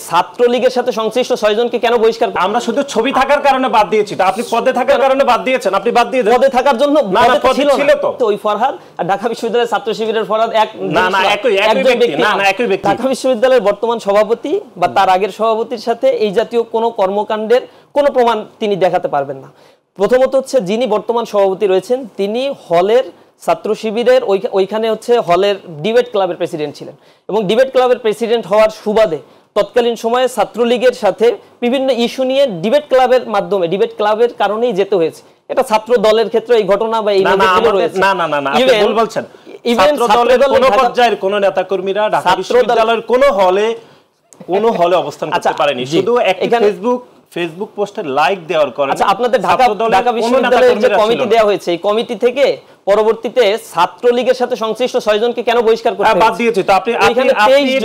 ছাত্রলীগের সাথে সংশ্লিষ্ট 6 জনকে কেন বহিষ্কার? আমরা শুধু ছবি থাকার কারণে বাদ দিয়েছি, তা আপনি পদে থাকার কারণে বাদ দিয়েছেন, আপনি বাদ দিয়ে দেন। পদে থাকার জন্য না না, পদে ছিল তো ওই ফরহাদ আর ঢাকা বিশ্ববিদ্যালয়ের ছাত্র শিবিরের ফরহাদ এক না না একই ব্যক্তি, না না একই ব্যক্তি। ঢাকা বিশ্ববিদ্যালয়ের বর্তমান সভাপতি বা তার আগের সভাপতির সাথে এই জাতীয় কোনো কর্মকাণ্ডের কোনো প্রমাণ তিনি দেখাতে পারবেন না। প্রথমত হচ্ছে যিনি বর্তমান সভাপতি রয়েছেন তিনি হলের ছাত্র শিবিরের ওইখানে হচ্ছে হলের ডিবেট ক্লাবের প্রেসিডেন্ট ছিলেন এবং ডিবেট ক্লাবের প্রেসিডেন্ট হওয়ার সুবাদে তৎকালীন সময়ে ছাত্রলীগের সাথে বিভিন্ন ইস্যু নিয়ে ডিবেট ক্লাবের মাধ্যমে ডিবেট ক্লাবের কারণেই যেতে হয়েছে। এটা ছাত্র দলের ক্ষেত্রে এই ঘটনা বা এই নজিরগুলো রয়েছে। না না না না, আপনি ভুল বলছেন। ছাত্র দলের কোন পর্যায়ের কোন নেতাকর্মীরা ঢাকা বিশ্ববিদ্যালয়ের কোন হলে অবস্থান করতে পারেনি, শুধু একটা ফেসবুক পোস্টে লাইক দেওয়ার কারণে। আচ্ছা, আপনাদের ঢাকা বিশ্ববিদ্যালয়ের যে কমিটি দেওয়া হয়েছে এই কমিটি থেকে পরবর্তীতে ছাত্রলীগের সাথে সংশ্লিষ্ট 6 জনকে কেন বহিষ্কার করতে হয়েছে? বাদ দিয়েছে তো আপনি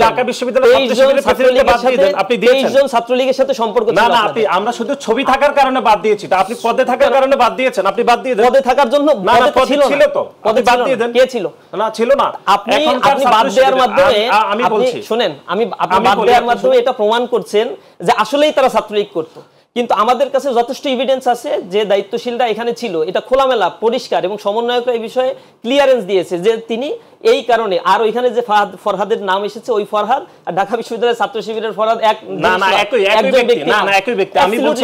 ঢাকা বিশ্ববিদ্যালয়ের ছাত্র শিবিরের প্রেসিডেন্টকে বাদ দিয়ে দেন, আপনি দিয়েছেন 23 জন ছাত্রলীগের সাথে সম্পর্ক ছিল। না না, আমরা শুধু ছবি থাকার কারণে বাদ দিয়েছি, তা আপনি পদে থাকার কারণে বাদ দিয়েছেন, আপনি বাদ দিয়ে দেন। পদে থাকার জন্য পদে ছিল তো, পদে বাদ দিয়ে দেন। কে ছিল? না ছিল না। আপনি বাদ দেওয়ার মাধ্যমে আমি বলছি, শুনেন, আপনি বাদ দেওয়ার মাধ্যমে এটা প্রমাণ করছেন যে আসলেই তারা ছাত্রলীগ করত। কিন্তু আমাদের কাছে যথেষ্ট এভিডেন্স আছে যে দায়িত্বশীলরা এখানে ছিল, এটা খোলামেলা পরিষ্কার এবং সমন্বয়করা এই বিষয়ে ক্লিয়ারেন্স দিয়েছে যে তিনি এই কারণে। আর ওইখানে যে ফরহাদের নাম এসেছে ওই ফরহাদ আর ঢাকা বিশ্ববিদ্যালয়ের ছাত্র শিবিরের ফরহাদ এক না না একই ব্যক্তি, না না একই ব্যক্তি। আমি বলছি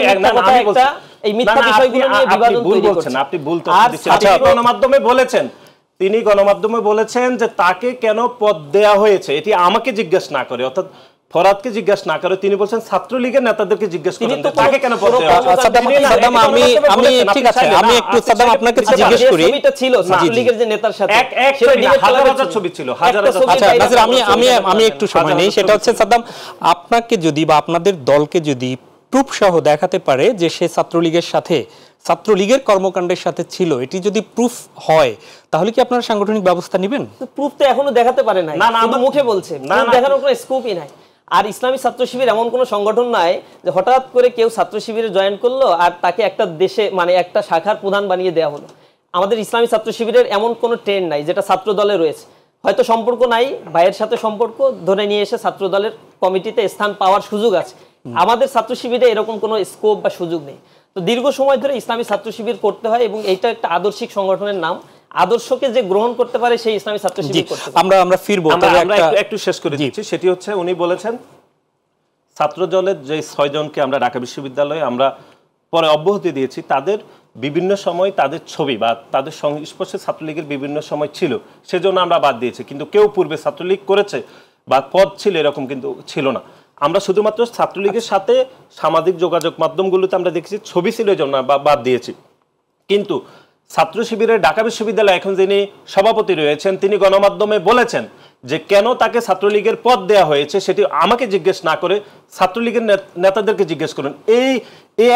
এই মিথ্যা বিষয়গুলো নিয়ে বিভাজন তৈরি করছেন, আপনি ভুল তথ্য দিচ্ছেন। আচ্ছা, তিনি গণমাধ্যমে বলেছেন যে তাকে কেন পদ দেয়া হয়েছে এটি আমাকে জিজ্ঞেস না করে, অর্থাৎ ফরহাদকে জিজ্ঞেস না করে তিনি বলছেন ছাত্রলীগের নেতাদেরকে জিজ্ঞেস করেন তাকে কেন পদ দেয়া হয়েছে। সাদ্দাম, আমি ঠিক আছে, আমি একটু সাদ্দাম আপনাকে জিজ্ঞেস করি। ছবিটা ছিল ছাত্রলীগের যে নেতার সাথে সেটা হাজার ছবি ছিল, হাজার। আচ্ছা নাজির, আমি একটু সময় নেই। সেটা হচ্ছে সাদ্দাম, আপনাকে যদি বা আপনাদের দলকে যদি প্রুফ সহ দেখাতে পারে যে সে ছাত্রলীগের সাথে ছাত্রলীগের কর্মকাণ্ডের সাথে ছিল, এটি যদি প্রুফ হয় তাহলে কি আপনারা সাংগঠনিক ব্যবস্থা নেবেন? প্রুফ তো এখনো দেখাতে পারে নাই, শুধু মুখে বলছে, দেখানোর কোনো স্কোপই নাই। আর ইসলামী ছাত্র শিবির এমন কোনো সংগঠন নয় যে হঠাৎ করে কেউ ছাত্র শিবিরে জয়েন করলো আর তাকে একটা দেশে মানে একটা শাখার প্রধান বানিয়ে দেওয়া হলো। আমাদের ইসলামী ছাত্র শিবিরের এমন কোনো ট্রেন্ড নাই যেটা ছাত্র দলে রয়েছে। হয়তো সম্পর্ক নাই, ভাইয়ের সাথে সম্পর্ক ধরে নিয়ে এসে ছাত্র দলের কমিটিতে স্থান পাওয়ার সুযোগ আছে। আমাদের ছাত্র শিবিরে এরকম কোনো স্কোপ বা সুযোগ নেই। তো দীর্ঘ সময় ধরে ইসলামী ছাত্র শিবির করতে হয় এবং এইটা একটা আদর্শিক সংগঠনের নাম। আদর্শকে যে গ্রহণ করতে পারে সেই ইসলামী ছাত্র শিবির করতে পারে। আমরা ফিরবো, আমরা একটু শেষ করে দিচ্ছি। সেটি হচ্ছে উনি বলেছেন ছাত্র দলের যে 6 জনকে আমরা ঢাকা বিশ্ববিদ্যালয়ে আমরা পরে অব্যাহতি দিয়েছি তাদের বিভিন্ন সময় তাদের ছবি বা তাদের সংস্পর্শে ছাত্রলীগের বিভিন্ন সময় ছিল, সেজন্য আমরা বাদ দিয়েছি। কিন্তু কেউ পূর্বে ছাত্রলীগ করেছে বা পদ ছিল এরকম কিন্তু ছিল না। আমরা শুধুমাত্র ছাত্রলীগের সাথে সামাজিক যোগাযোগ মাধ্যমগুলোতে আমরা দেখেছি ছবি ছিল এই জন্য বাদ দিয়েছি। কিন্তু ছাত্র শিবিরের ঢাকা বিশ্ববিদ্যালয়ে এখন যিনি সভাপতি রয়েছেন তিনি গণমাধ্যমে বলেছেন যে কেন তাকে ছাত্রলীগের পদ দেয়া হয়েছে সেটি আমাকে জিজ্ঞেস না করে ছাত্রলীগের নেতাদেরকে জিজ্ঞেস করুন। এই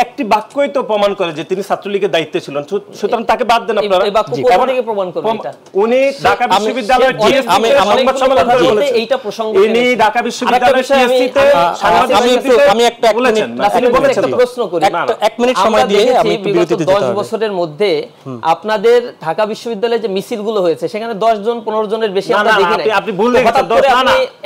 একটি বাক্যই তো প্রমাণ করে যে তিনি ছাত্রলীগের দায়িত্বে ছিলেন, সুতরাং তাকে বাদ দেন আপনারা। উনি ঢাকা বিশ্ববিদ্যালয়ের সংবাদ সম্মেলন করে বলেছেন এইটা প্রসঙ্গ ইনি ঢাকা বিশ্ববিদ্যালয়ের টিএসসিতে আমি একটা প্রশ্ন করি, 1 মিনিট সময় দিয়ে আমি একটু বিরতিতে যেতে হবে। 10 বছরের মধ্যে আপনাদের ঢাকা বিশ্ববিদ্যালয়ে যে মিছিলগুলো হয়েছে সেখানে 10 জন 15 জনের বেশি আমরা দেখি নাই। আপনি ভুল দেখেছেন,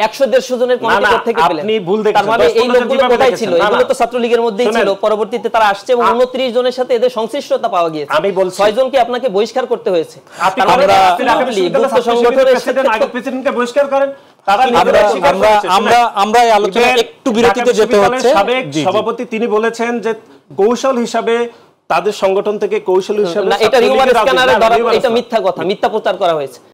100-150 জনের কমিটি থেকে পেলেন। আপনি ভুল দেখেছেন। তার মানে এই লোকগুলো কোথায় ছিল? এগুলো তো ছাত্রলীগের মধ্যেই ছিল, পরবর্তীতে তারা আসছে এবং 29 জনের সাথে এদের সংশ্লিষ্টতা পাওয়া গিয়েছে। আমি বলছি 6 জনকে আপনাকে বহিষ্কার করতে হয়েছে। আমরা সংগঠনের প্রেসিডেন্ট আগে প্রেসিডেন্টকে বহিষ্কার করেন। আমরা আলোচনা একটু বিরতিতে যেতে হচ্ছে। সাবেক সভাপতি তিনি বলেছেন যে কৌশল হিসাবে তাদের সংগঠন থেকে কৌশল হিসাবে এটা রিউমার স্ক্যানারে ধরা, এটা মিথ্যা কথা, মিথ্যা প্রচার করা হয়েছে।